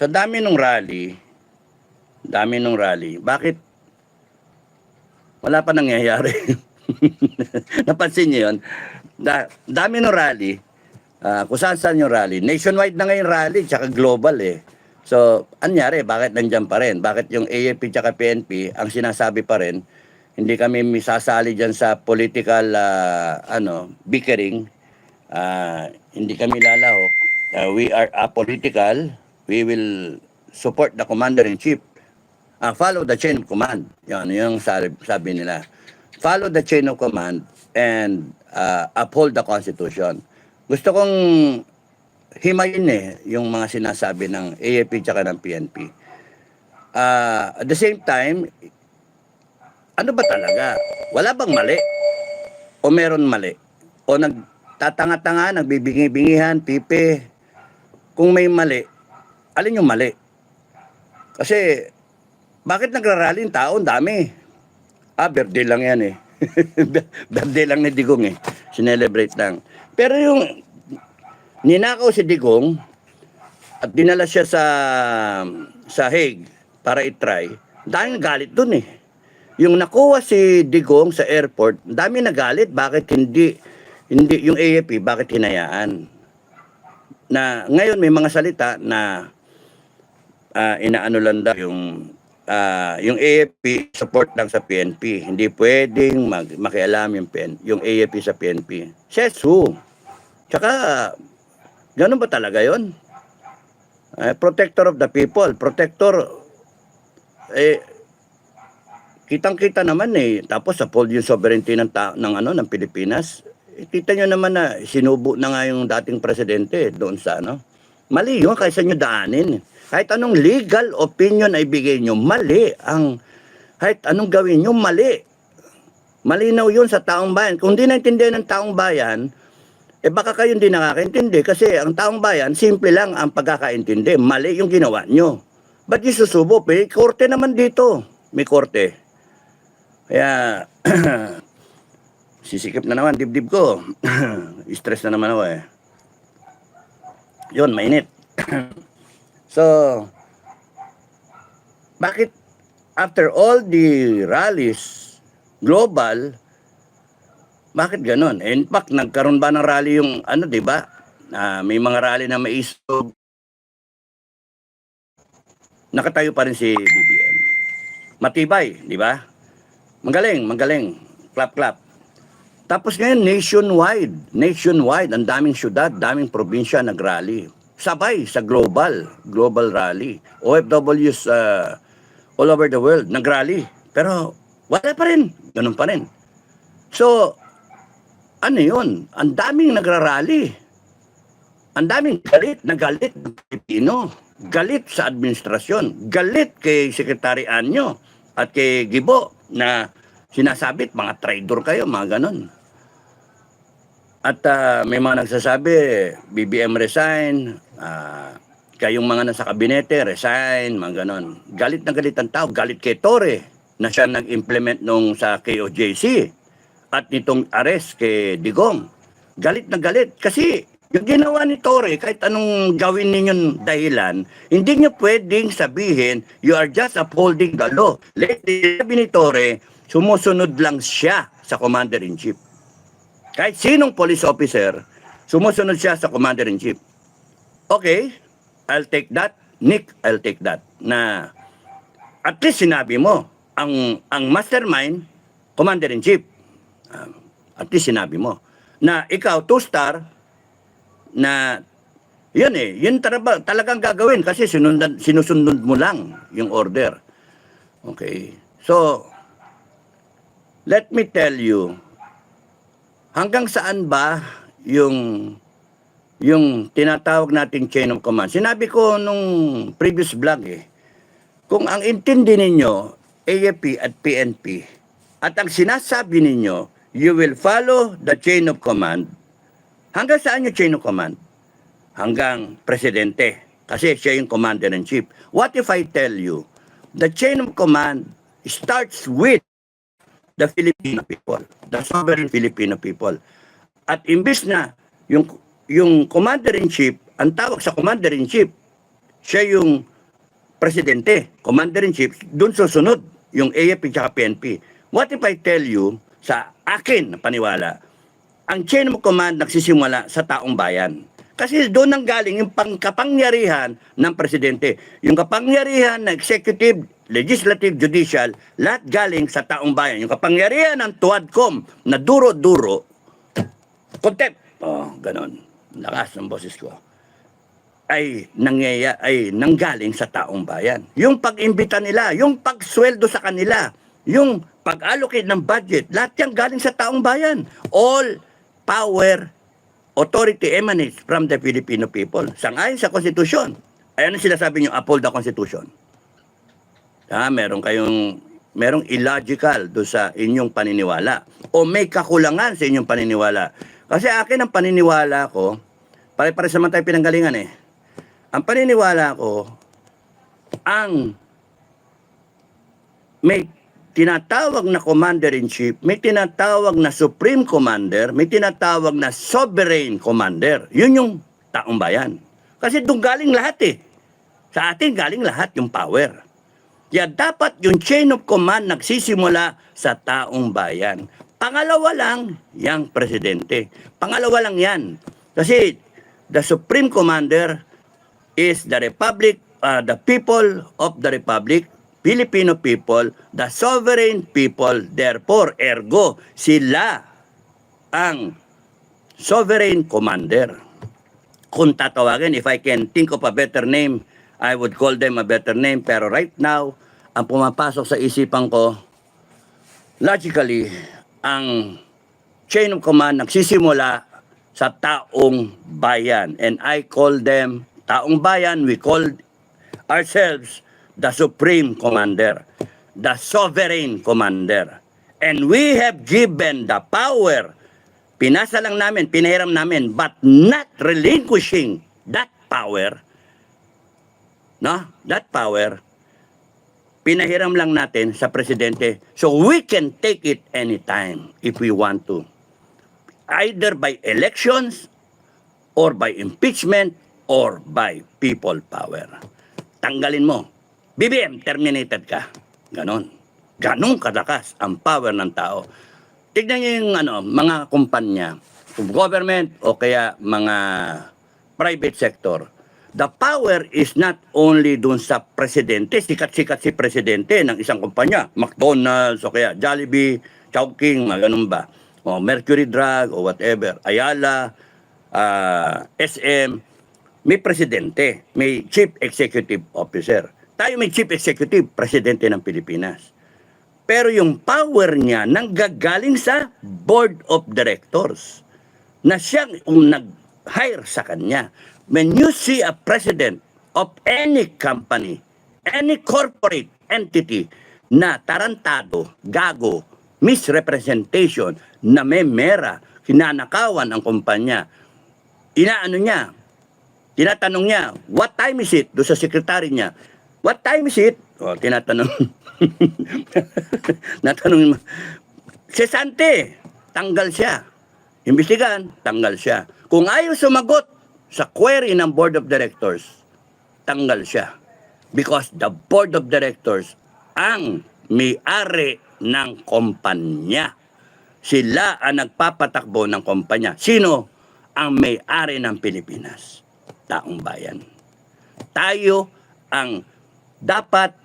Sa dami nung rally, bakit wala pa nangyayari? Napansin niyo yun? Dami nung rally, kung saan yung rally. Nationwide na ngayon rally, tsaka global eh. So, anyari, bakit nandyan pa rin? Bakit yung AFP tsaka PNP, ang sinasabi pa rin, hindi kami sasali dyan sa political bickering. Hindi kami lalahok. We are apolitical. We will support the commander-in-chief. Follow the chain of command. Yan, yung sabi nila. Follow the chain of command and uphold the Constitution. Gusto kong himayin yung mga sinasabi ng AFP tsaka ng PNP. At the same time, ano ba talaga? Wala bang mali? O meron mali? O nagtatanga-tanga, nagbibingi-bingihan, pipe? Kung may mali, alin yung mali? Kasi, bakit nagrarally yung tao? Ang dami. Birthday lang yan eh. Birthday lang ni Digong eh. Sinelebrate lang. Pero yung ninakaw si Digong at dinala siya sa Hague para itry, dahil galit dun eh. Yung nakuha si Digong sa airport, dami nagalit. Bakit hindi yung AFP, bakit hinayaan? Na ngayon may mga salita na inaano lang daw yung AFP support lang sa PNP. Hindi pwedeng makialam yung AFP sa PNP. Sesu. Tsaka, ganun ba talaga yon? Protector of the people. Protector, kitang-kita naman eh. Tapos uphold yung sovereignty ng Pilipinas. Kita nyo naman na sinubo na nga yung dating presidente doon sa Mali yun, kaysa nyo daanin. Kahit anong legal opinion ay bigay nyo, mali. Kahit anong gawin nyo, mali. Malinaw yun sa taong bayan. Kung di naintindihan ng taong bayan, baka kayo hindi nakakaintindi. Kasi ang taong bayan, simple lang ang pagkakaintindi. Mali yung ginawa nyo. Ba't yung susubo? May korte naman dito. May korte. Kaya, sisikip na naman, dibdib ko. Stress na naman ako eh. Yun, mainit. So, bakit after all the rallies, global, bakit ganon? In fact, nagkaroon ba ng rally yung di ba? May mga rally na may isog. Nakatayo pa rin si BBM. Matibay, di ba? Magaling. Clap. Tapos ngayon, nationwide, ang daming syudad, daming probinsya nag-rally. Sabay sa global rally. OFWs all over the world nag-rally. Pero wala pa rin. Ganun pa rin. So, ano yun? Ang daming nagrarally. Ang daming galit ng Pilipino. Galit sa administrasyon. Galit kay Secretary Anyo at kay Gibo na sinasabit, mga traitor kayo, mga ganon. At may mga nagsasabi, BBM resign, kayong mga nasa kabinete, resign, mga ganon. Galit na galit ang tao, galit kay Torre na siya nag-implement nung sa KOJC at nitong arrest kay Digong. Galit na galit kasi yung ginawa ni Torre, kahit anong gawin ninyong dahilan, hindi nyo pwedeng sabihin, you are just upholding the law. Lately, sabi ni Torre, sumusunod lang siya sa Commander-in-Chief. Kahit sinong police officer, sumusunod siya sa Commander-in-Chief. Okay, I'll take that. Nick, I'll take that. Na at least sinabi mo, ang mastermind, Commander-in-Chief. At least sinabi mo. Na ikaw, two-star, na yun talagang gagawin kasi sinusunod mo lang yung order. Okay. So, let me tell you, hanggang saan ba yung tinatawag nating chain of command? Sinabi ko nung previous vlog kung ang intindi ninyo, AFP at PNP, at ang sinasabi ninyo, you will follow the chain of command, hanggang saan yung chain of command? Hanggang presidente, kasi siya yung commander-in-chief. What if I tell you, the chain of command starts with the Filipino people, the sovereign Filipino people. At imbis na yung commander-in-chief, ang tawag sa commander-in-chief, siya yung presidente, commander-in-chief, dun susunod yung AFP at PNP. What if I tell you, sa akin na paniwala, ang chain of command nagsisimula sa taong bayan. Kasi doon nang galing yung pangkapangyarihan ng presidente. Yung kapangyarihan na executive, legislative, judicial, lahat galing sa taong bayan. Yung kapangyarihan ng tuwadcom na duro-duro, contempt, ganon, lakas ng boses ko, ay nanggaling sa taong bayan. Yung pag-imbita nila, yung pagsweldo sa kanila, yung pag-allocate ng budget, lahat yan galing sa taong bayan. All power, authority emanates from the Filipino people. Sangayon sa konstitusyon. Ayan ang sinasabi nyo, uphold the Constitution. Merong illogical do sa inyong paniniwala. O may kakulangan sa inyong paniniwala. Kasi akin ang paniniwala ko, pare-pares naman tayo pinanggalingan eh. Ang paniniwala ko, ang may tinatawag na commander-in-chief, may tinatawag na supreme commander, may tinatawag na sovereign commander. Yun yung taong bayan. Kasi doon galing lahat eh. Sa atin galing lahat yung power. Kaya dapat yung chain of command nagsisimula sa taong bayan. Pangalawa lang, yung presidente. Pangalawa lang yan. Kasi the supreme commander is the republic, the people of the republic, Filipino people, the sovereign people, therefore, ergo, sila ang sovereign commander. Kung tatawagin, if I can think of a better name, I would call them a better name. Pero right now, ang pumapasok sa isipan ko, logically, ang chain of command nagsisimula sa taong bayan. And I call them taong bayan. We call ourselves the supreme commander, the sovereign commander. And we have given the power. Pinasa lang namin, pinahiram namin, but not relinquishing that power. No? That power, pinahiram lang natin sa presidente so we can take it anytime if we want to. Either by elections, or by impeachment, or by people power. Tanggalin mo. BBM, terminated ka. Ganon. Ganon kalakas ang power ng tao. Tignan niyo yung mga kumpanya, government o kaya mga private sector. The power is not only dun sa presidente, sikat-sikat si presidente ng isang kumpanya, McDonald's o kaya Jollibee, Chowking, ganun ba? O Mercury Drug o whatever, Ayala, SM, may presidente, may chief executive officer. Tayo may chief executive, presidente ng Pilipinas. Pero yung power niya nanggagaling sa board of directors na siyang nag-hire sa kanya. When you see a president of any company, any corporate entity na tarantado, gago, misrepresentation, na may mera, kinanakawan ang kumpanya, tinatanong niya, what time is it? Doon sa sekretary niya, what time is it? O, tinatanong. Natanong, sesante, tanggal siya. Imbestigan, tanggal siya. Kung ayaw sumagot sa query ng board of directors, tanggal siya. Because the board of directors ang may-ari ng kumpanya. Sila ang nagpapatakbo ng kumpanya. Sino ang may-ari ng Pilipinas? Taong bayan. Tayo ang dapat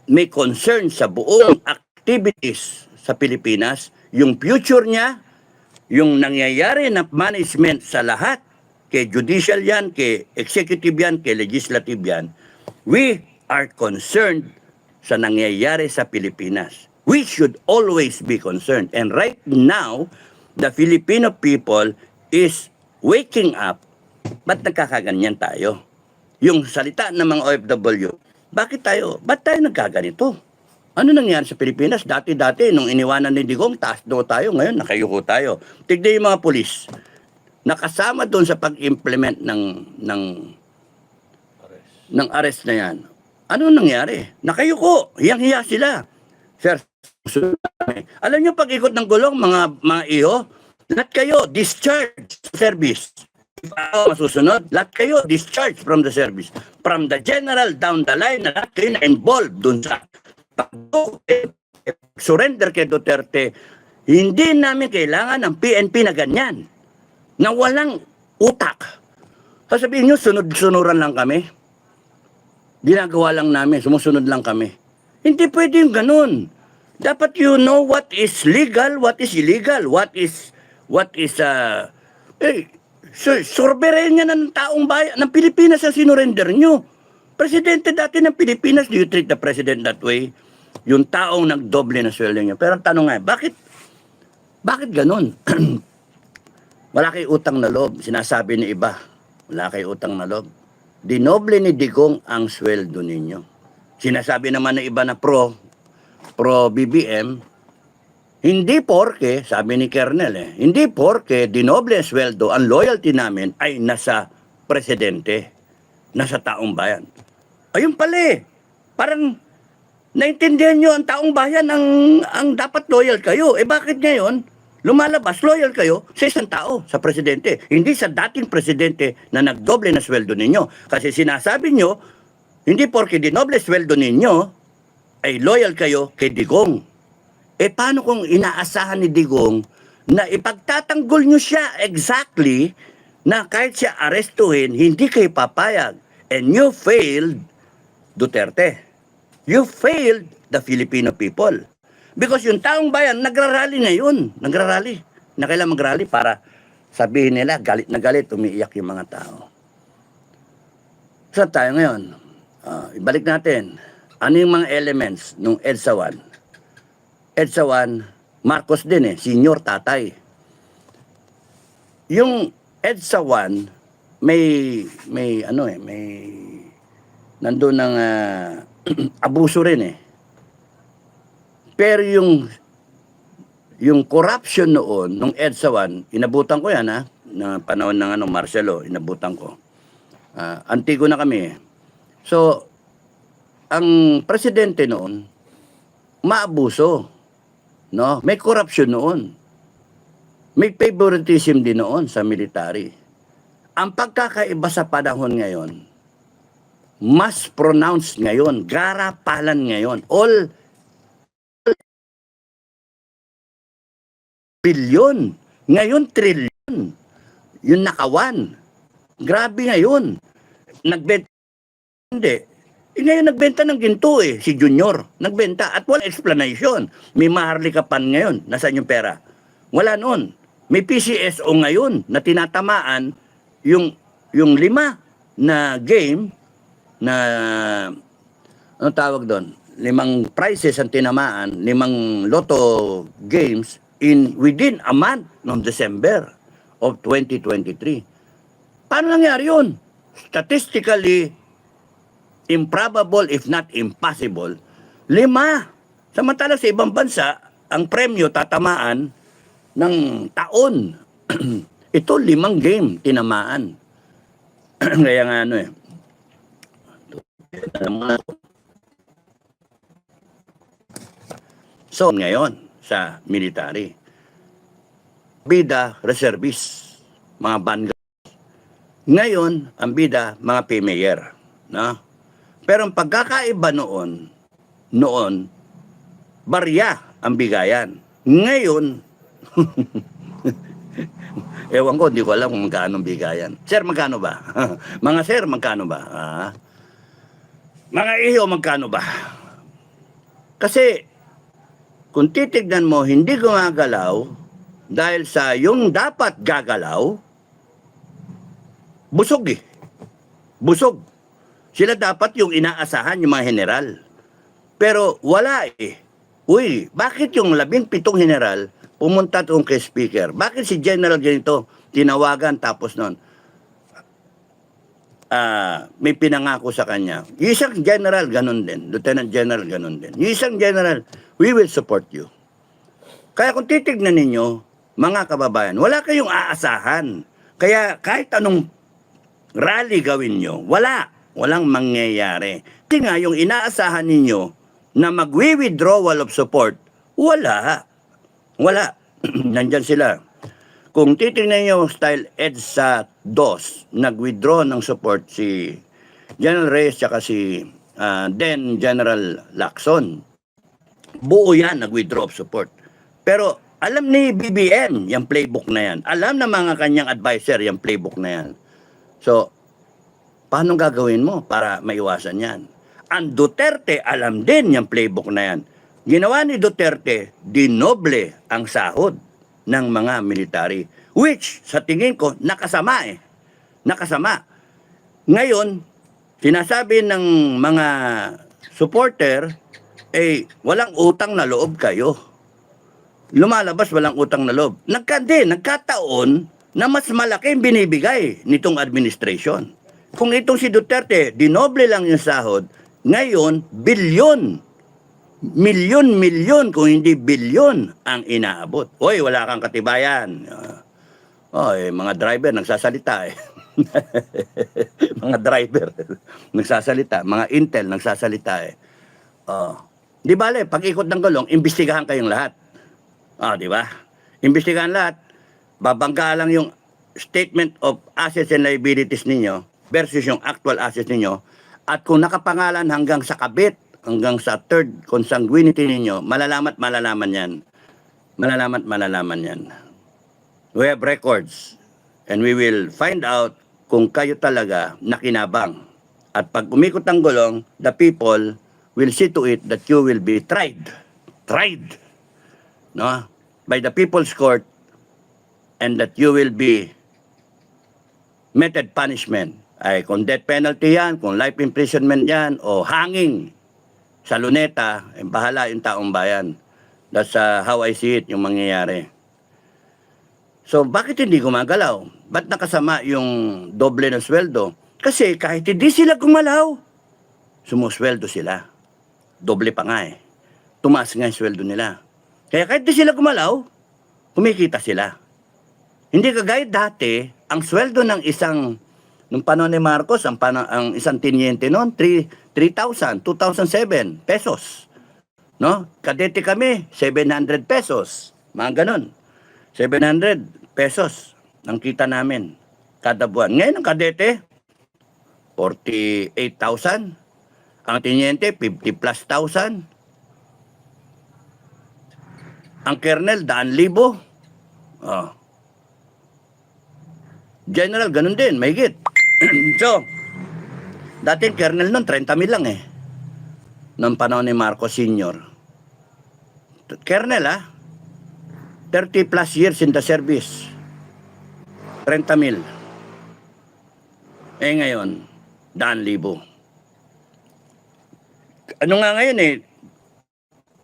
may concern sa buong activities sa Pilipinas, yung future niya, yung nangyayari na management sa lahat, kay judicial yan, kay executive yan, kay legislative yan. We are concerned sa nangyayari sa Pilipinas. We should always be concerned. And right now, the Filipino people is waking up. Ba't nagkakaganyan tayo? Yung salita ng mga OFW, ba't tayo nagkaganito? Ano nangyari sa Pilipinas? Dati-dati, nung iniwanan ni Digong, taas do tayo, ngayon nakayuko tayo. Tignan yung mga pulis, nakasama doon sa pag-implement ng arrest na yan. Ano nangyari? Nakayuko, hiyang-hiya sila. Sir, alam nyo pag-ikot ng gulong, mga iho, lahat kayo, discharge service. Masusunod, lahat kayo discharged from the service. From the general down the line, na lahat kayo na involved dun sa surrender kay Duterte. Hindi namin kailangan ng PNP na ganyan, na walang utak. Sasabihin nyo, sunod-sunuran lang kami. Ginagawa lang namin, sumusunod lang kami. Hindi pwede yung ganun. Dapat you know what is legal, what is illegal, what is soberenya ng taong bayan, ng Pilipinas ang sinurrender nyo. Presidente dati ng Pilipinas, do you treat the president that way? Yung taong nagdoble na sweldo nyo. Pero ang tanong nga, bakit ganun? Wala kayo utang na loob, sinasabi ni iba. Wala kayo utang na loob. Dinoble ni Digong ang sweldo ninyo. Sinasabi naman ng iba na pro BBM, hindi porke, sabi ni Kernel hindi porke dinoble ang sweldo, ang loyalty namin ay nasa presidente, nasa taong bayan. Ayun pala parang naintindihan nyo ang taong bayan ang dapat loyal kayo. Bakit ngayon lumalabas loyal kayo sa isang tao, sa presidente, hindi sa dating presidente na nagdoble na sweldo ninyo? Kasi sinasabi nyo, hindi porke dinoble sweldo ninyo ay loyal kayo kay Digong. Paano kung inaasahan ni Digong na ipagtatanggol nyo siya exactly, na kahit siya arestuhin, hindi kayo papayag? And you failed Duterte. You failed the Filipino people. Because yung taong bayan, nagrarally ngayon. Nagrarally. Na kailan magrally para sabihin nila, galit na galit, umiiyak yung mga tao. Saan tayo ngayon? Ibalik natin. Ano yung mga elements ng EDSA 1? EDSA 1, Marcos din senior tatay. Yung EDSA 1, may nandun ng abuso rin Pero yung corruption noon, nung EDSA 1, inabutan ko yan na panahon ng Marcelo, inabutan ko. Antigo na kami So, ang presidente noon, maabuso. No? May corruption noon. May favoritism din noon sa military. Ang pagkakaiba sa panahon ngayon, mas pronounced ngayon, garapalan ngayon. All bilyon. Ngayon, trilyon. Yung nakawan. Grabe ngayon. Nagbenta. Hindi. Ngayon nagbenta ng ginto si Junior. Nagbenta at wala explanation. May maharlikapan ngayon. Nasaan yung pera? Wala noon. May PCSO ngayon na tinatamaan yung 5 na game na ano tawag doon? 5 prizes ang tinamaan, 5 lotto games within a month noong December of 2023. Paano nangyari yun? Statistically improbable if not impossible. 5. Samantala sa ibang bansa, ang premyo tatamaan ng taon. Ito 5 game tinamaan. Kaya nga So ngayon sa military, bida reservist, mga vanguard. Ngayon ang bida mga PMayor, no? Pero ang pagkakaiba noon barya ang bigayan. Ngayon ewan ko, hindi ko alam kung magkano bigayan. Sir, magkano ba? Mga sir, magkano ba? Mga iyo, magkano ba? Kasi, kung titignan mo, hindi gumagalaw dahil sa yung dapat gagalaw, busog Busog. Sila dapat yung inaasahan, yung mga general. Pero wala Uy, bakit yung 17 general pumunta doon kay speaker? Bakit si general ganito tinawagan tapos noon? May pinangako sa kanya. Yung isang general, ganun din. Lieutenant General, ganun din. Yung isang general, we will support you. Kaya kung titignan ninyo, mga kababayan, wala kayong aasahan. Kaya kahit anong rally gawin nyo, walang mangyayari. Kasi nga, yung inaasahan ninyo na magwi-withdrawal of support, wala. Nandyan sila. Kung titingnan nyo style EDSA 2, nag-withdraw ng support si General Reyes tsaka si then General Lacson. Buo yan, nag-withdraw of support. Pero alam ni BBM yung playbook na yan. Alam ng mga kanyang advisor yung playbook na yan. So, paano gagawin mo para maiwasan yan? Ang Duterte, alam din yung playbook na yan. Ginawa ni Duterte, dinoble ang sahod ng mga military. Which, sa tingin ko, nakasama eh. Nakasama. Ngayon, sinasabi ng mga supporter, walang utang na loob kayo. Lumalabas walang utang na loob. Nagkataon na mas malaki ang binibigay nitong administration. Kung itong si Duterte, dinoble lang yung sahod, ngayon, bilyon. Milyon, kung hindi bilyon ang inaabot. Hoy, wala kang katibayan. Mga driver nagsasalita eh. Mga driver nagsasalita, mga intel nagsasalita eh. Di bale, pag-ikot ng gulong, imbestigahan kayong lahat. Di ba? Imbestigahan lahat. Babangga lang yung statement of assets and liabilities ninyo versus yung actual assets ninyo. At kung nakapangalan hanggang sa kabit, hanggang sa third consanguinity ninyo, malalaman yan. Malalaman yan. We have records and we will find out kung kayo talaga nakinabang. At pag umikot ang gulong, the people will see to it that you will be tried, no, by the people's court, and that you will be meted punishment. Ay kung death penalty yan, kung life imprisonment yan, o hanging sa luneta, bahala yung taong bayan. That's how I see it, yung mangyayari. So, bakit hindi gumagalaw? Ba't nakasama yung doble ng sweldo? Kasi kahit hindi sila gumalaw, sumusweldo sila. Doble pa nga eh. Tumaas nga yung sweldo nila. Kaya kahit hindi sila gumalaw, kumikita sila. Hindi kagaya dati, ang sweldo ng isang, nung panahon ni Marcos, ang isang tinyente noon, 3,000, 2,007 pesos. No? Kadete kami, 700 pesos. Mga ganun. 700 pesos ang kita namin kada buwan. Ngayon ang kadete, 48,000. Ang tinyente, 50 plus thousand. Ang kernel, 100,000. General, ganun din, mahigit. So, dating kernel nun, 30,000 lang eh. Noong panahon ni Marcos Sr. Kernel 30 plus years in the service. 30,000. Ngayon, 100,000. Ano nga ngayon eh,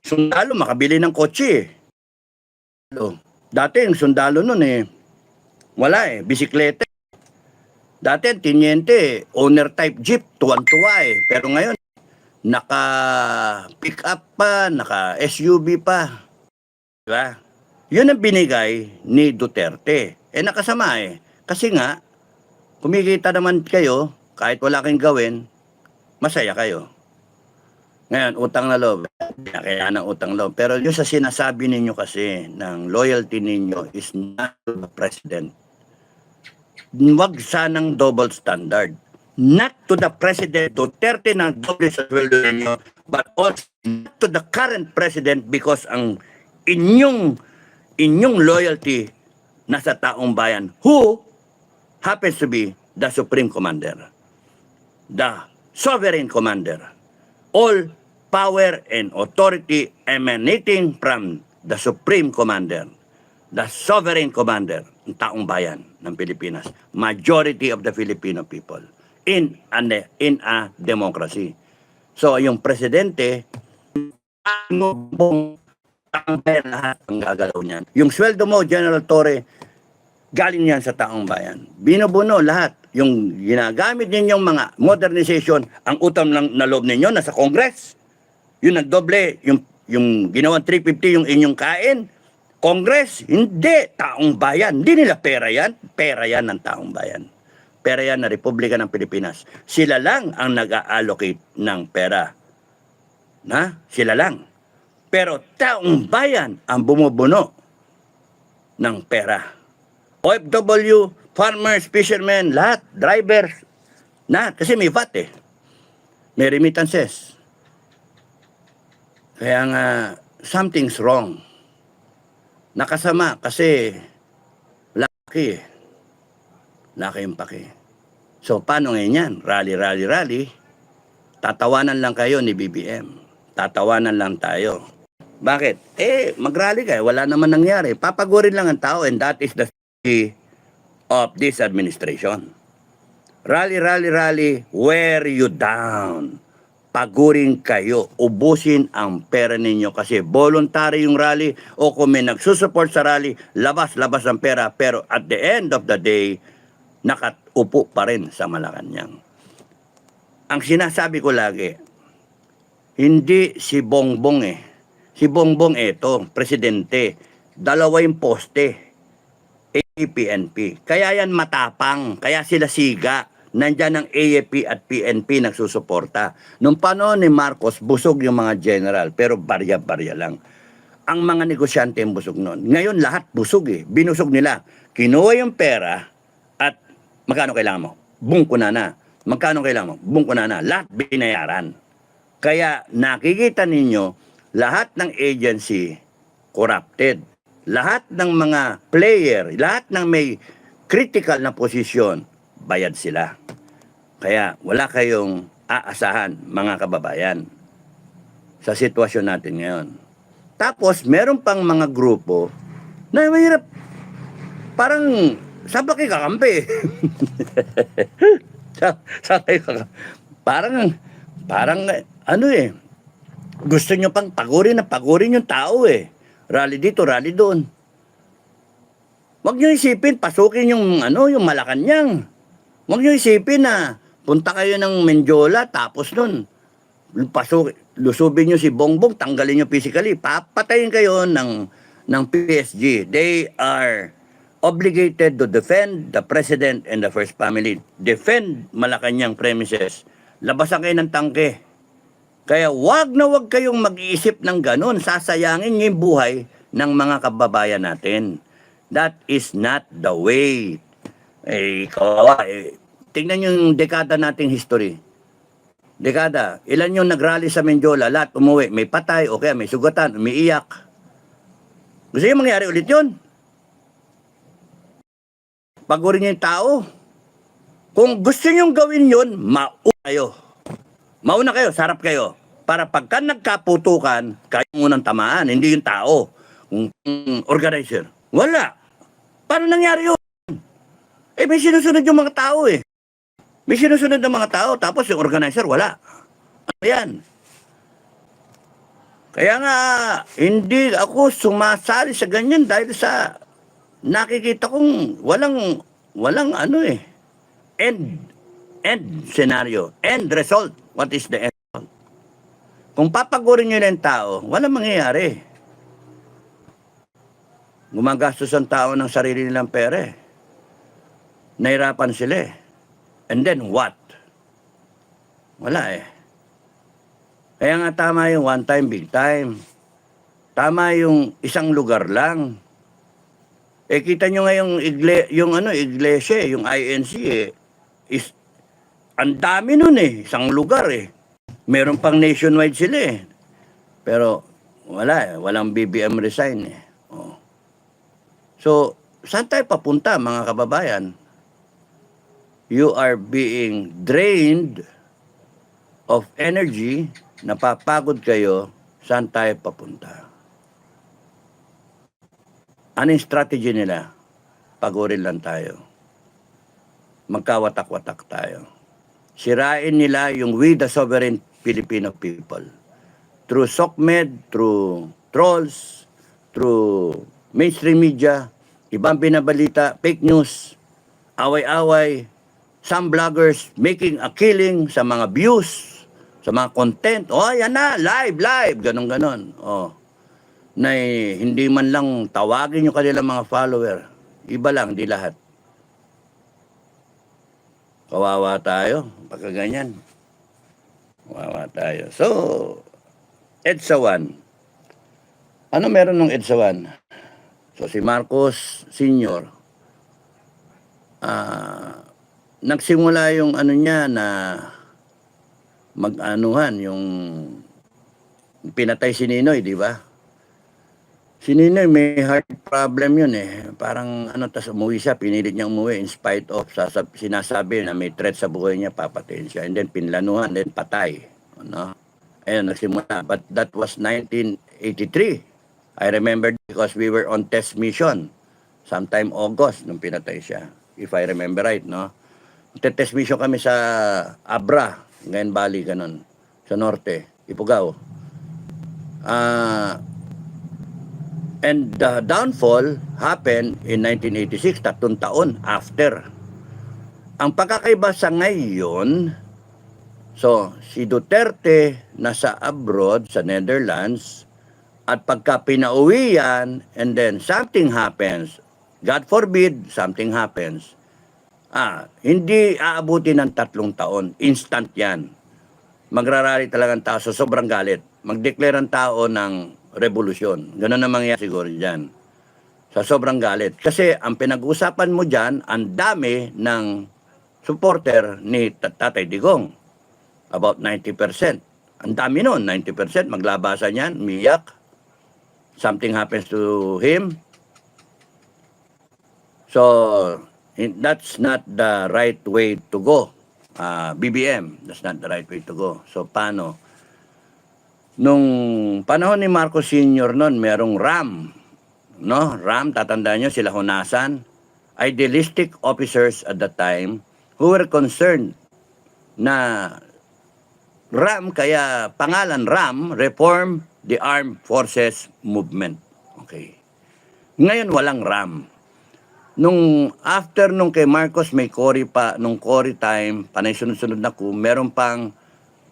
sundalo makabili ng kotse eh. Dati yung sundalo nun wala bisikleta. Dati tinyente, owner type jeep, tuwan-tuwa Pero ngayon, naka-pick up pa, naka-SUV pa. Diba? Yun ang binigay ni Duterte. Nakasama Kasi nga, kumikita naman kayo, kahit wala kayong gawin, masaya kayo. Ngayon, utang na loob. Kaya ng utang loob. Pero yung sa sinasabi ninyo kasi, ng loyalty ninyo is not to the president. Huwag sanang double standard. Not to the President Duterte na doble sa sweldo ninyo, but also not to the current president because ang inyong loyalty nasa taong bayan who happens to be the Supreme Commander, the Sovereign Commander. All power and authority emanating from the Supreme Commander, the Sovereign Commander, ng taong bayan ng Pilipinas, majority of the Filipino people in a democracy. So, yung presidente, ano pong taong lahat ang gagalaw niyan? Yung sweldo mo, General Torre, galing yan sa taong bayan. Binubuno lahat. Yung ginagamit ninyong mga modernization, ang utang ng na loob ninyo nasa Congress. Yung nagdoble, yung ginawang 350 yung inyong kain. Congress, hindi. Taong bayan. Hindi nila pera yan. Pera yan ng taong bayan. Pera yan na Republika ng Pilipinas. Sila lang ang nag-allocate ng pera. Sila lang. Pero taong bayan ang bumubuno ng pera. OFW, farmers, fishermen, lahat, drivers, na kasi may VAT eh. May remittances. Kaya nga, something's wrong. Nakasama kasi laki eh. Laki yung paki. So, paano ngayon yan? Rally, rally, rally. Tatawanan lang kayo ni BBM. Tatawanan lang tayo. Bakit? Mag-rally kayo. Wala naman nangyari. Papagurin lang ang tao and that is the key of this administration. Rally, rally, rally. Wear you down. Pagurin kayo. Ubusin ang pera ninyo kasi voluntary yung rally o kung may nagsusupport sa rally, labas-labas ang pera. Pero at the end of the day, nakatupo pa rin sa Malacanang. Ang sinasabi ko lagi, hindi si Bongbong eh. Si Bongbong eto, presidente. Dalawa yung poste. AFP-PNP. Kaya yan matapang. Kaya sila siga. Nandyan ang AFP at PNP nagsusuporta. Nung panahon ni Marcos, busog yung mga general. Pero barya-barya lang. Ang mga negosyante yung busog noon. Ngayon lahat busog eh. Binusog nila. Kinuha yung pera at magkano kailangan mo? Bungko na. Magkano kailangan mo? Bungko na. Lahat binayaran. Kaya nakikita ninyo, lahat ng agency corrupted. Lahat ng mga player, lahat ng may critical na posisyon, bayad sila. Kaya wala kayong aasahan, mga kababayan, sa sitwasyon natin ngayon. Tapos, meron pang mga grupo na mahirap, parang, saan ba kayo kakampi? Saan kayo kakampi? Parang, ano eh, gusto nyo pang pagurin yung tao eh. Rally dito, rally doon. Huwag nyo isipin, pasukin yung Malacanang. Huwag nyo isipin na punta kayo ng Menjola, tapos nun, lusubin nyo si Bongbong, tanggalin nyo physically, papatayin kayo ng PSG. They are obligated to defend the President and the First Family. Defend Malacanang premises. Labasan kayo ng tangke. Kaya wag na wag kayong mag-iisip ng ganun. Sasayangin nyo yung buhay ng mga kababayan natin. That is not the way. Kawawa. Tingnan yung dekada nating history. Dekada. Ilan yung nagrally sa Menjola? Lahat umuwi. May patay o kaya may sugatan, umiiyak. Gusto nyo mangyari ulit yun? Pagurin nyo yung tao. Kung gusto nyo gawin yun, mauna kayo, sarap kayo. Para pagka nagkaputukan, kayo munang tamaan, hindi yung tao. Organizer. Wala. Paano nangyari yun? May sinusunod yung mga tao eh. May sinusunod ng mga tao, tapos yung organizer, wala. Ano yan? Kaya nga, hindi ako sumasali sa ganyan dahil sa nakikita kong walang end scenario, end result. What is the end result? Kung papagurin nyo ng tao, walang mangyayari. Gumagastos ang tao ng sarili nilang pera. Nahirapan sila eh. And then what? Wala eh. Kaya nga tama yung one time, big time. Tama yung isang lugar lang. Kita nyo nga yung iglesia, yung INC is ang dami nun eh, isang lugar eh. Meron pang nationwide sila eh. Pero walang BBM resign eh. So, saan tayo papunta mga kababayan? You are being drained of energy, napapagod kayo, saan tayo papunta? Anong strategy nila? Pagurin lang tayo. Magkawatak-watak tayo. Sirain nila yung we the sovereign Filipino people. Through SOCMED, through trolls, through mainstream media, ibang binabalita, fake news, away-away, some bloggers making a killing sa mga views, sa mga content. Yan na, live, ganon. Na hindi man lang tawagin yung kanilang mga follower. Iba lang, di lahat. Kawawa tayo, pagka ganyan. Kawawa tayo. So, EDSA 1. Ano meron ng EDSA 1? So, si Marcos Sr., nagsimula yung ano niya na mag-anuhan, yung pinatay si Ninoy, di ba? Si Ninoy may heart problem yun eh. Parang ano, tas umuwi siya, pinilit niya umuwi in spite of sinasabi na may threat sa buhay niya, papatayin siya. And then pinlanuhan, then patay. Ano? Ayun, nagsimula. But that was 1983. I remember because we were on test mission. Sometime August nung pinatay siya. If I remember right, no? Test mission kami sa Abra, Ngayon Valley, ganun. Sa norte, Ifugao. And the downfall happened in 1986, 3 taon after. Ang pagkakaiba sa ngayon, so si Duterte nasa abroad sa Netherlands, at pagka pinauwi yan, and then something happens, God forbid, something happens, hindi aabuti ng 3 taon, instant yan. Magrarally talagang tao, so sobrang galit. Mag-declare ang tao ng revolusyon. Ganun na mangyayari siguro dyan. Sa sobrang galit. Kasi ang pinag-usapan mo dyan, ang dami ng supporter ni Tatay Digong. About 90%. Ang dami nun, 90%. Maglabasan yan, miyak. Something happens to him. So, that's not the right way to go. BBM, that's not the right way to go. So, paano? Nung panahon ni Marcos Sr. noon, merong RAM. No? RAM, tatandaan nyo, sila Honasan. Idealistic officers at that time who were concerned na RAM, kaya pangalan RAM, Reform the Armed Forces Movement. Okay. Ngayon, walang RAM. Nung after nung kay Marcos, may Cory pa, nung Cory time, panay sunod-sunod na ko, meron pang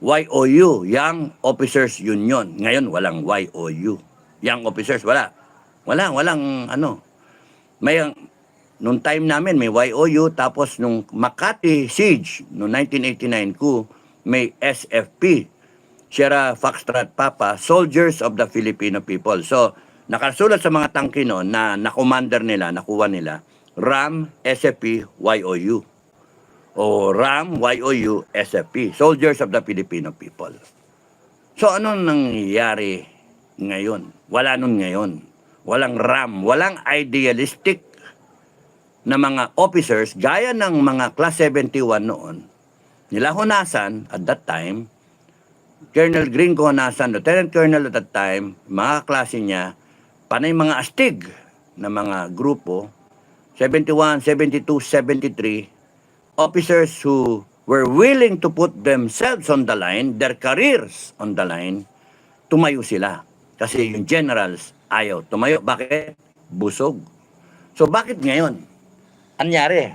YOU, Young Officers Union. Ngayon, walang YOU. Young Officers, wala. Walang ano. May, nung time namin, may YOU, tapos nung Makati Siege, noong 1989 ko, may SFP. Sierra Foxtrot Papa, Soldiers of the Filipino People. So, nakasulat sa mga tangke noon na na-commander nila, nakuha nila, RAM, SFP, YOU. O RAM, YOU, SFP, Soldiers of the Filipino People. So anong nangyayari ngayon? Wala nun ngayon. Walang RAM, walang idealistic na mga officers gaya ng mga Class 71 noon. Nila Honasan at that time, Colonel Gringo Honasan, Lieutenant Colonel at that time, mga klase niya, panay mga astig na mga grupo, 71, 72, 73, officers who were willing to put themselves on the line, their careers on the line, tumayo sila. Kasi yung generals ayaw tumayo. Bakit? Busog. So bakit ngayon? Anyari,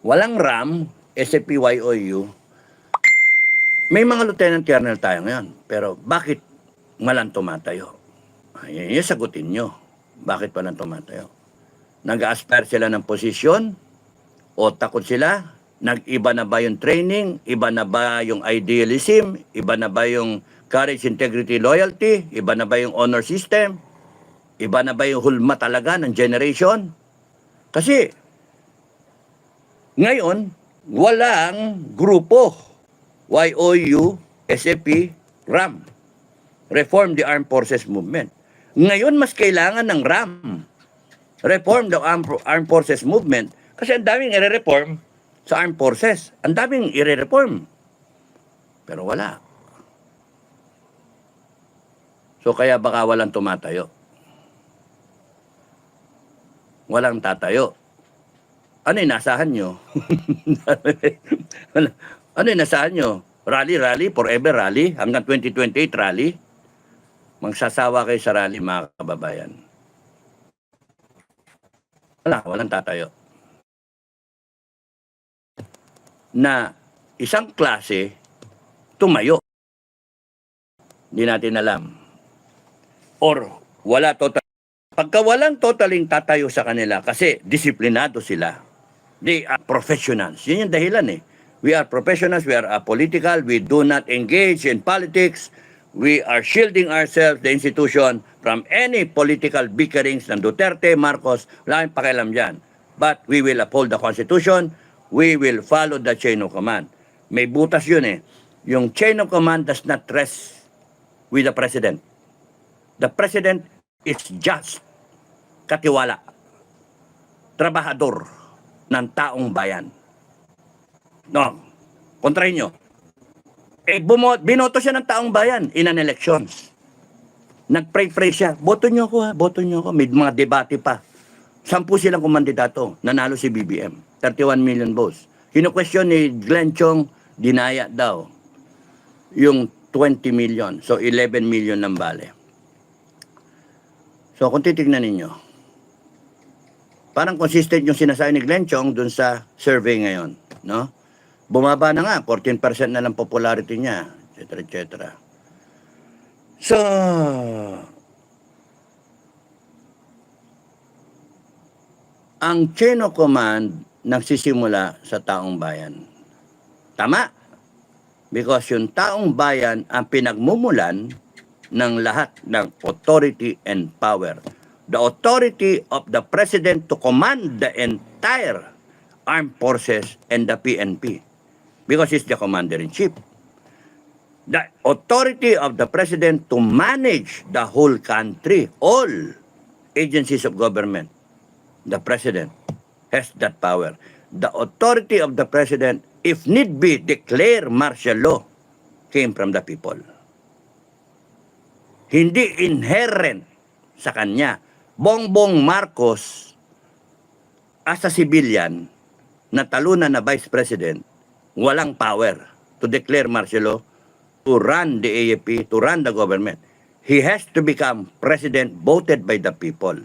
walang RAM, SFP-YOU, may mga lieutenant colonel tayo ngayon. Pero bakit walang tumatayo? Yan yung sagutin nyo. Bakit walang tumatayo? Nag-aspire sila ng posisyon? O takot sila? Nag-iba na ba yung training? Iba na ba yung idealism? Iba na ba yung courage, integrity, loyalty? Iba na ba yung honor system? Iba na ba yung hulma talaga ng generation? Kasi, ngayon, walang grupo. YOU, SFP, RAM. Reform the Armed Forces Movement. Ngayon, mas kailangan ng RAM. Reform the Armed Forces Movement. Kasi ang daming i-reform sa armed forces. Ang daming i-reform. Pero wala. So kaya baka walang tumatayo. Walang tatayo. Ano yung nasahan nyo? Ano yung nasahan nyo? Rally, forever rally, hanggang 2028 rally. Magsasawa kayo sa rally, mga kababayan. Walang tatayo. Na isang klase tumayo. Hindi natin alam. Or wala total. Pagka walang totaling tatayo sa kanila kasi disiplinado sila. They are professionals. Yun yung dahilan eh. We are professionals, we are apolitical, we do not engage in politics. We are shielding ourselves, the institution, from any political bickerings ng Duterte, Marcos. Wala kang pakialam dyan. But we will uphold the Constitution. We will follow the chain of command. May butas yun eh. Yung chain of command does not rest with the President. The President is just katiwala, trabahador ng taong bayan. No, kontrahin nyo. Binoto siya ng taong bayan in an elections. Nag-pray-pray siya, boto nyo ako ha, boto nyo ako. May mga debate pa. 10 silang kumandidato, nanalo si BBM. 31 million votes. Kino-question ni Glenn Chong, dinaya daw yung 20 million. So 11 million ng bale. So kung titignan ninyo, parang consistent yung sinasabi ni Glenn Chong dun sa survey ngayon, no? Bumaba na nga, 14% na lang popularity niya, etc. etc. So, ang chain of command nagsisimula sa taong bayan. Tama? Because yung taong bayan ang pinagmumulan ng lahat ng authority and power. The authority of the President to command the entire armed forces and the PNP. Because he's the commander-in-chief. The authority of the President to manage the whole country, all agencies of government. The President has that power. The authority of the President, if need be, declare martial law, came from the people. Hindi inherent sa kanya. Bongbong Marcos, as a civilian, na talunan na Vice President, walang power to declare martial law, to run the AFP, to run the government. He has to become president voted by the people.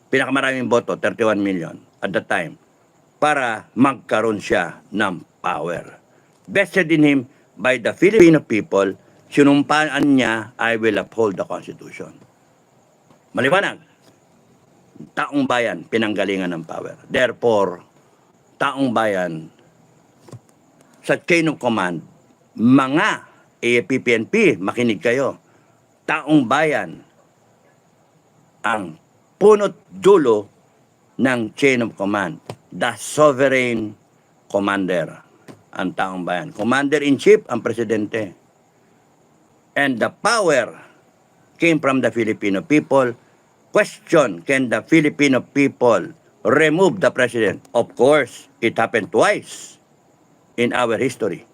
Pinakamaraming boto, 31 million at the time, para magkaroon siya ng power. Vested in him by the Filipino people, sinumpaan niya, I will uphold the Constitution. Maliwanag, taong bayan, pinanggalingan ng power. Therefore, taong bayan, sa chain of command, mga AFP-PNP, makinig kayo, taong bayan, ang punot dulo ng chain of command, the sovereign commander, ang taong bayan. Commander-in-chief, ang presidente. And the power came from the Filipino people. Question, can the Filipino people remove the president? Of course, it happened twice in our history.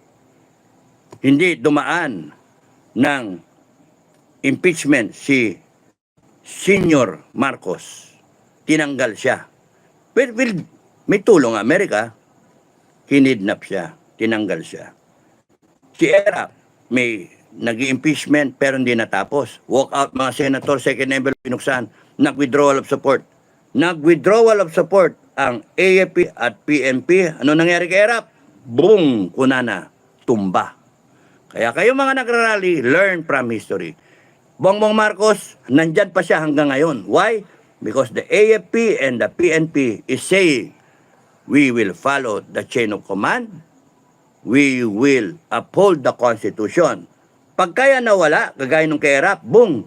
Hindi dumaan ng impeachment si Senior Marcos. Tinanggal siya. Well, may tulong Amerika. Kinidnap siya. Tinanggal siya. Si Erap, may nag-impeachment pero hindi natapos. Walk out mga senator, second envelope pinuksan. Nag-withdrawal of support. Nag-withdrawal of support ang AFP at PNP. Ano nangyari kay Erap? Boom! Kunana. Tumba. Kaya kayo mga nagrarally, learn from history. Bongbong Marcos, nandyan pa siya hanggang ngayon. Why? Because the AFP and the PNP is saying, we will follow the chain of command. We will uphold the Constitution. Pag kaya nawala, kagaya nung kay Erap, boom!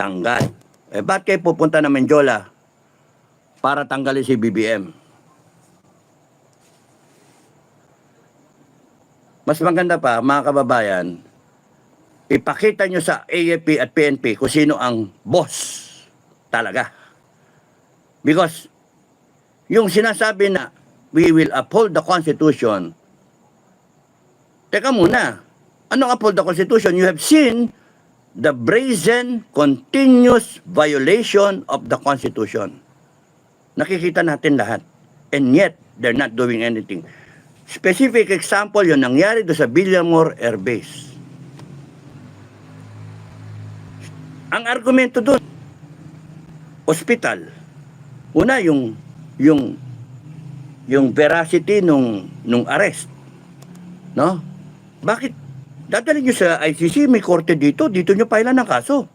Tanggal. Eh, ba't kayo pupunta ng Menjola para tanggalin si BBM? Mas maganda pa, mga kababayan, ipakita nyo sa AFP at PNP kung sino ang boss talaga. Because yung sinasabi na we will uphold the Constitution, teka muna, anong uphold the Constitution? You have seen the brazen, continuous violation of the Constitution. Nakikita natin lahat. And yet, they're not doing anything. Specific example, yung nangyari do sa Villamor Air Base. Ang argumento doon, hospital. Una, yung veracity nung arrest. No? Bakit? Dadalhin nyo sa ICC, may korte dito nyo pailan ng kaso.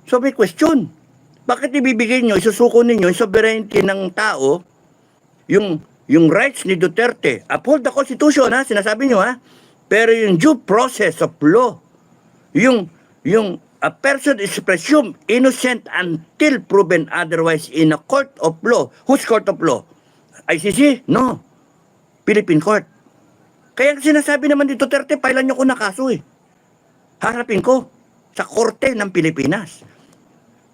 So may question. Bakit ibibigay nyo, isusuko ninyo yung sovereignty ng tao, yung rights ni Duterte, uphold the Constitution, ha? Sinasabi nyo, ha? Pero yung due process of law, yung A person is presumed innocent until proven otherwise in a court of law. Whose court of law? ICC? No. Philippine Court. Kaya sinasabi naman ni Duterte, pailan niyo ko na kaso eh. Harapin ko sa korte ng Pilipinas.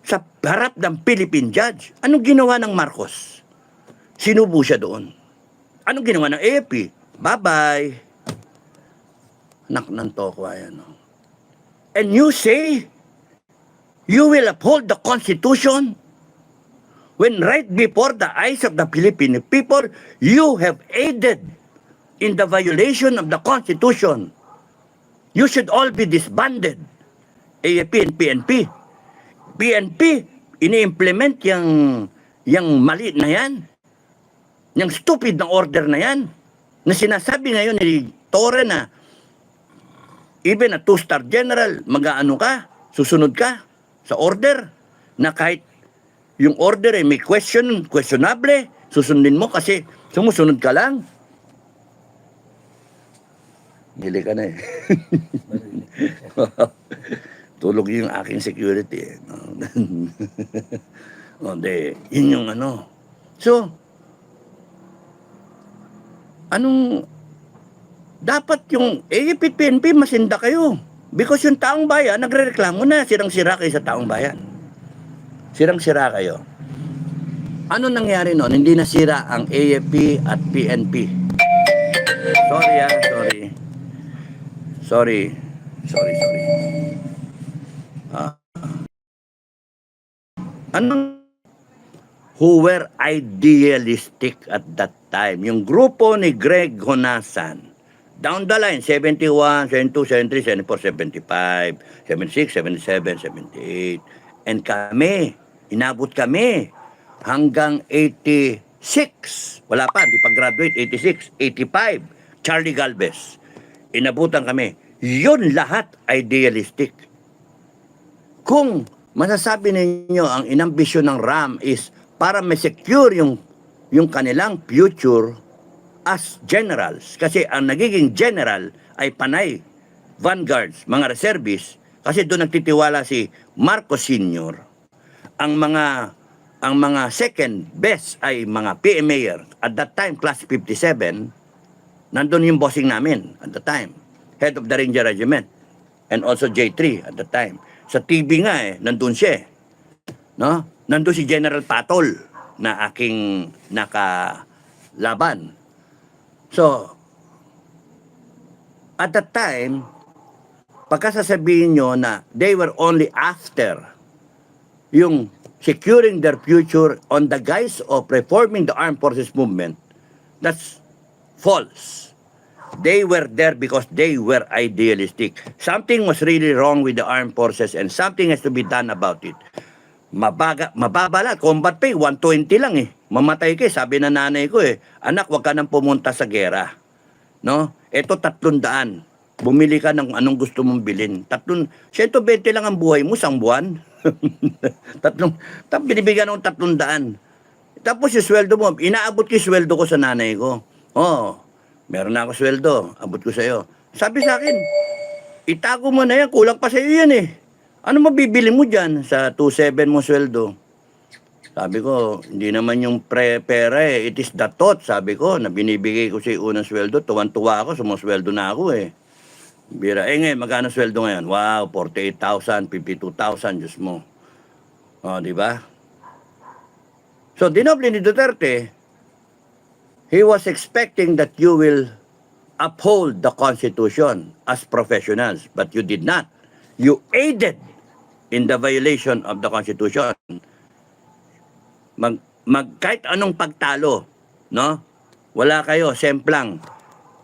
Sa harap ng Philippine judge. Anong ginawa ng Marcos? Sinubo siya doon. Anong ginawa ng AFP? Bye-bye. Anak ng toko, ayan. And you say, you will uphold the Constitution when right before the eyes of the Filipino people, you have aided in the violation of the Constitution. You should all be disbanded. AFP and PNP. PNP, ini-implement yung mali na yan. Yung stupid na order na yan. Na sinasabi ngayon ni Torre na even a two-star general, mag-aano ka, susunod ka sa order na kahit yung order ay may questionable, susundin mo kasi sumusunod ka lang. Hili ka na eh. Tulog yung aking security. O, yun yung ano. So, dapat yung AFP, PNP, masinda kayo. Because yung taong bayan, nagre-reklamo na, sirang-sira kayo sa taong bayan. Sirang-sira kayo. Ano nangyari noon? Hindi nasira ang AFP at PNP. Sorry. Who were idealistic at that time? Yung grupo ni Greg Honasan, down the line, 71, 72, 73, 74, 75, 76, 77, 78. And kami, inabot kami hanggang 86. Wala pa, di pa graduate, 86, 85. Charlie Galvez. Inabutan kami. Yun lahat idealistic. Kung masasabi ninyo ang inambisyon ng RAM is para ma-secure yung kanilang future as generals. Kasi ang nagiging general ay panay, vanguards, mga reservists. Kasi doon nagtitiwala si Marcos Sr. Ang mga second best ay mga PMAer. At that time, class 57, nandun yung bossing namin at the time. Head of the Ranger Regiment. And also J3 at the time. Sa TV nga nandun siya. No? Nandun si General Patol na aking nakalaban. So, at that time, pagkasasabihin nyo na they were only after yung securing their future on the guise of reforming the armed forces movement, that's false. They were there because they were idealistic. Something was really wrong with the armed forces and something has to be done about it. Mababala, combat pay, 120 lang eh. Mamatay ka sabi na nanay ko anak, wag ka nang pumunta sa gera. No? Ito 300. Bumili ka ng anong gusto mong bilhin. 120 lang ang buhay mo, isang buwan. Tapos binibigyan ng 300. Tapos yung sweldo mo, inaabot ko yung sweldo ko sa nanay ko. Meron na ako sweldo, abot ko sa'yo. Sabi sa akin, itago mo na yan, kulang pa sa'yo yan eh. Ano mabibili mo dyan sa 2.7 mo sweldo? Sabi ko, hindi naman yung pera it is the thought, sabi ko, na binibigay ko sa unang sweldo, tuwan-tuwa ako, sumusweldo na ako Bira, ngayon, magkano sweldo ngayon? Wow, 48,000, 52,000, Diyos mo. Di ba? So, dinoble ni Duterte, he was expecting that you will uphold the Constitution as professionals, but you did not. You aided in the violation of the Constitution. Kahit anong pagtalo, no? Wala kayo, semplang.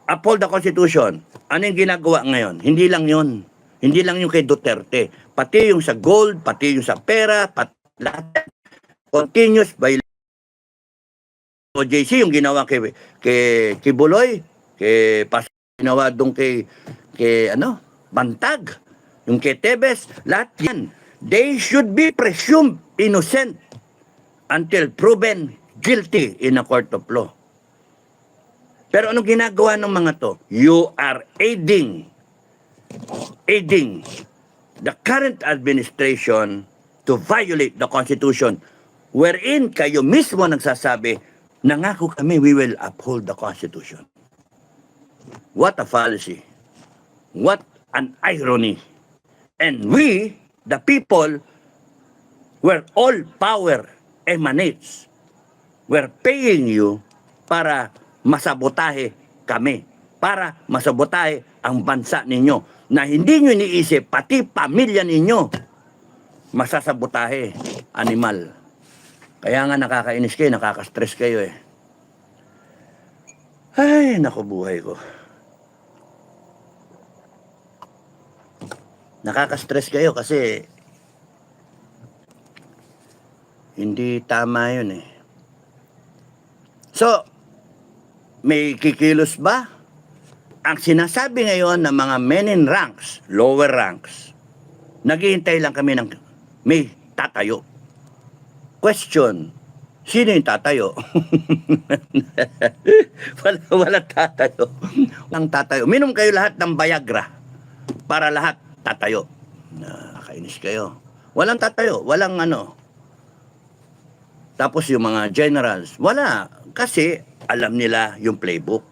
Uphold the Constitution. Ano yung ginagawa ngayon? Hindi lang yun. Hindi lang yung kay Duterte. Pati yung sa gold, pati yung sa pera, pati lahat. Continuous violation. OJC, yung ginawa kay Buloy, kay ginawa doon kay Bantag, yung kay Tebes, lahat yan. They should be presumed innocent until proven guilty in a court of law. Pero anong ginagawa ng mga to? You are aiding the current administration to violate the Constitution, wherein kayo mismo nagsasabi, nangako kami, we will uphold the Constitution. What a fallacy. What an irony. And we, the people, where all power emanates, we're paying you para masabotahe kami, para masabotahe ang bansa ninyo, na hindi nyo iniisip, pati pamilya ninyo, masasabotahe, animal. Kaya nga nakakainis kayo, nakaka-stress kayo eh. Ay, naku buhay ko. Nakaka-stress kayo kasi hindi tama yun eh. So, may kikilos ba? Ang sinasabi ngayon ng mga men in ranks, lower ranks, naghihintay lang kami ng may tatayo. Question, sino yung tatayo? Wala tatayo. Walang tatayo. Minom kayo lahat ng Viagra para lahat tatayo. Nakakainis kayo. Walang tatayo. Walang ano. Tapos yung mga generals, wala. Kasi alam nila yung playbook.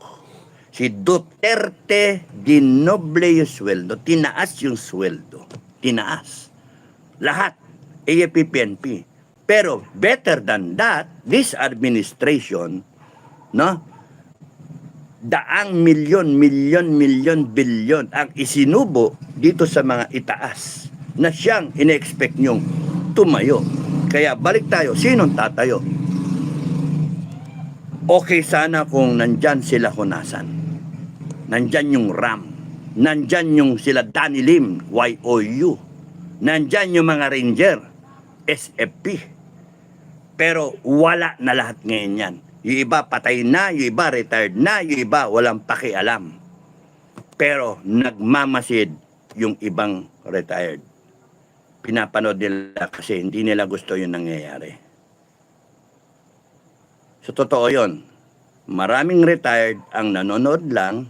Si Duterte dinoble yung sweldo. Tinaas yung sweldo. Tinaas. Lahat. AFP, PNP. Pero better than that, this administration, no? Daang milyon, bilyon ang isinubo dito sa mga itaas na siyang ine-expect nyong tumayo. Kaya balik tayo, sinong tatayo? Okay sana kung nandyan sila Hunasan. Nandyan yung RAM. Nandyan yung sila Danny Lim, YOU. Nandyan yung mga Ranger, SFP. Pero wala na lahat ngayon yan. Yung iba patay na, yung iba retired na, yung iba walang pakialam. Pero nagmamasid yung ibang retired. Pinapanood nila kasi hindi nila gusto yung nangyayari. So totoo yun. Maraming retired ang nanonood lang,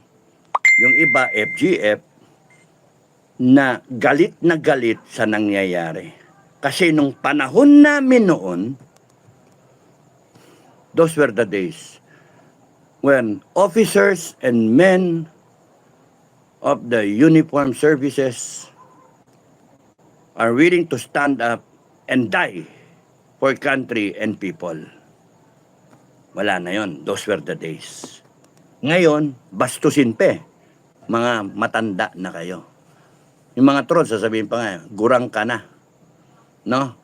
yung iba FGF, na galit sa nangyayari. Kasi nung panahon namin noon, those were the days when officers and men of the uniformed services are willing to stand up and die for country and people. Wala na yon. Those were the days. Ngayon, bastusin pa eh. Mga matanda na kayo. Yung mga trolls, sasabihin pa nga, gurang ka na. No?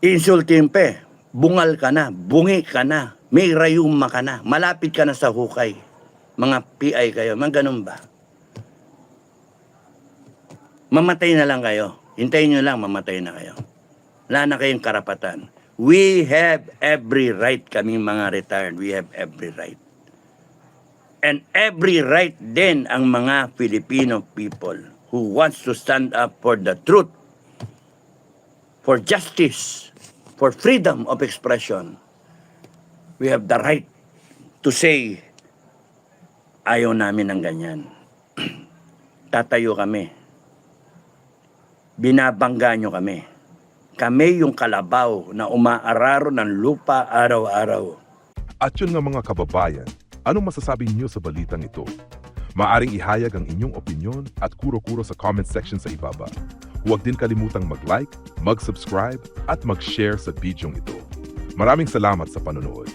Insultin pa eh. Bungal ka na, bungi ka na, may rayuma ka na, malapit ka na sa hukay. Mga PI kayo, mga ganun ba? Mamatay na lang kayo. Hintayin nyo lang, mamatay na kayo. Wala na kayong karapatan. We have every right, kaming mga retired, we have every right. And every right din ang mga Filipino people who wants to stand up for the truth, for justice, for freedom of expression. We have the right to say, ayaw namin ng ganyan. Tatayo kami. Binabangga nyo kami. Kami yung kalabaw na umaararo ng lupa araw-araw. At yun nga mga kababayan, anong masasabi niyo sa balitang ito? Maaring ihayag ang inyong opinyon at kuro-kuro sa comment section sa ibaba. Huwag din kalimutang mag-like, mag-subscribe at mag-share sa bidyong ito. Maraming salamat sa panonood.